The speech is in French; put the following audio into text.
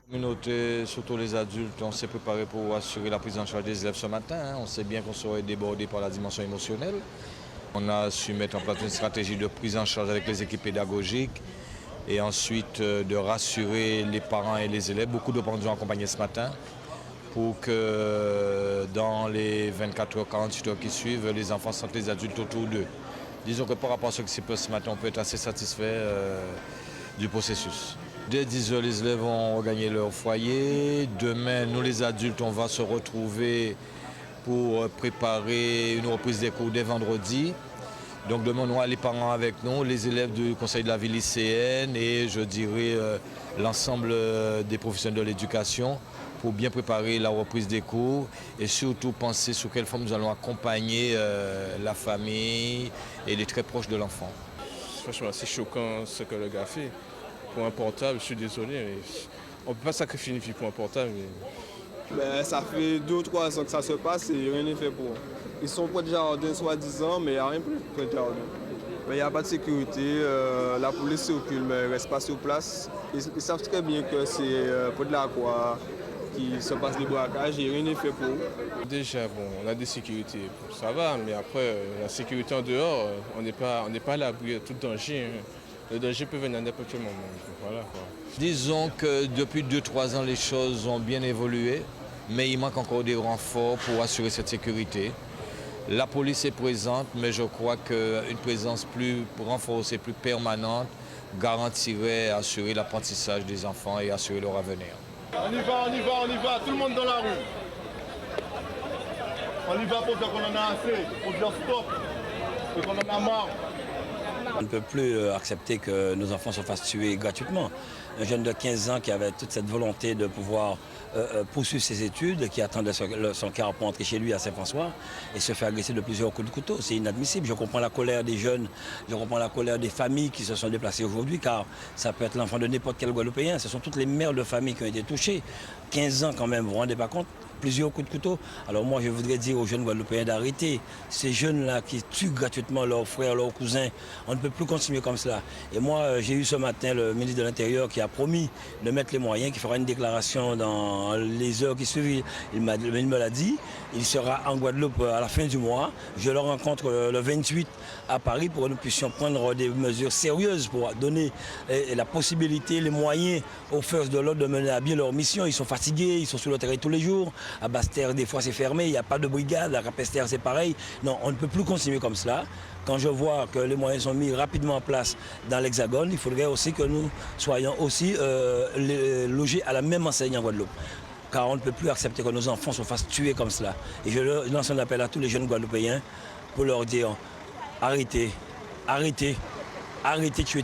La communauté, surtout les adultes, on s'est préparé pour assurer la prise en charge des élèves ce matin. On sait bien qu'on serait débordé par la dimension émotionnelle. On a su mettre en place une stratégie de prise en charge avec les équipes pédagogiques et ensuite de rassurer les parents et les élèves. Beaucoup de parents nous ont accompagnés ce matin pour que dans les 24 heures, 48 heures qui suivent, les enfants sentent les adultes autour d'eux. Disons que par rapport à ce qui s'est passé ce matin, on peut être assez satisfait du processus. Dès 10 heures, les élèves vont regagner leur foyer. Demain, nous les adultes, on va se retrouver pour préparer une reprise des cours dès vendredi. Donc demain, on aura les parents avec nous, les élèves du conseil de la vie lycéenne et je dirais l'ensemble des professionnels de l'éducation pour bien préparer la reprise des cours et surtout penser sous quelle forme nous allons accompagner la famille et les très proches de l'enfant. Franchement, c'est choquant ce que le gars fait. Pour un portable, je suis désolé, mais on ne peut pas sacrifier une fille pour un portable. Mais ça fait 2 ou 3 ans que ça se passe et rien n'est fait pour eux. Ils sont près de jardin soi-disant, mais il n'y a rien plus près de jardin. Mais il n'y a pas de sécurité, la police circule, mais elle ne reste pas sur place. Ils savent très bien que c'est près de la croix qui se passe les braquages et rien n'est fait pour eux. Déjà, bon, on a des sécurités, ça va, mais après, la sécurité en dehors, on n'est pas à l'abri de tout danger. Hein. Le danger peut venir à n'importe quel moment. Voilà, quoi. Disons que depuis 2-3 ans, les choses ont bien évolué, mais il manque encore des renforts pour assurer cette sécurité. La police est présente, mais je crois qu'une présence plus renforcée, plus permanente, garantirait assurer l'apprentissage des enfants et assurer leur avenir. On y va, tout le monde dans la rue. On y va pour dire qu'on en a assez, pour dire stop, et qu'on en a marre. On ne peut plus accepter que nos enfants se fassent tuer gratuitement. Un jeune de 15 ans qui avait toute cette volonté de pouvoir poursuivre ses études, qui attendait son car pour entrer chez lui à Saint-François et se fait agresser de plusieurs coups de couteau. C'est inadmissible. Je comprends la colère des jeunes, je comprends la colère des familles qui se sont déplacées aujourd'hui, car ça peut être l'enfant de n'importe quel Guadeloupéen. Ce sont toutes les mères de famille qui ont été touchées. 15 ans quand même, vous vous rendez pas compte? Plusieurs coups de couteau. Alors moi, je voudrais dire aux jeunes Guadeloupéens d'arrêter. Ces jeunes-là qui tuent gratuitement leurs frères, leurs cousins, on ne peut plus continuer comme cela. Et moi, j'ai eu ce matin le ministre de l'Intérieur qui a promis de mettre les moyens, qui fera une déclaration dans les heures qui suivent. Il me l'a dit. Il sera en Guadeloupe à la fin du mois. Je le rencontre le 28 à Paris pour que nous puissions prendre des mesures sérieuses pour donner la possibilité, les moyens aux forces de l'ordre de mener à bien leur mission. Ils sont fatigués, ils sont sur le terrain tous les jours. À Basse-Terre, des fois, c'est fermé, il n'y a pas de brigade. À Capesterre, c'est pareil. Non, on ne peut plus continuer comme cela. Quand je vois que les moyens sont mis rapidement en place dans l'Hexagone, il faudrait aussi que nous soyons aussi logés à la même enseigne en Guadeloupe. Car on ne peut plus accepter que nos enfants se fassent tuer comme cela. Et je lance un appel à tous les jeunes Guadeloupéens pour leur dire arrêtez, arrêtez, arrêtez de tuer.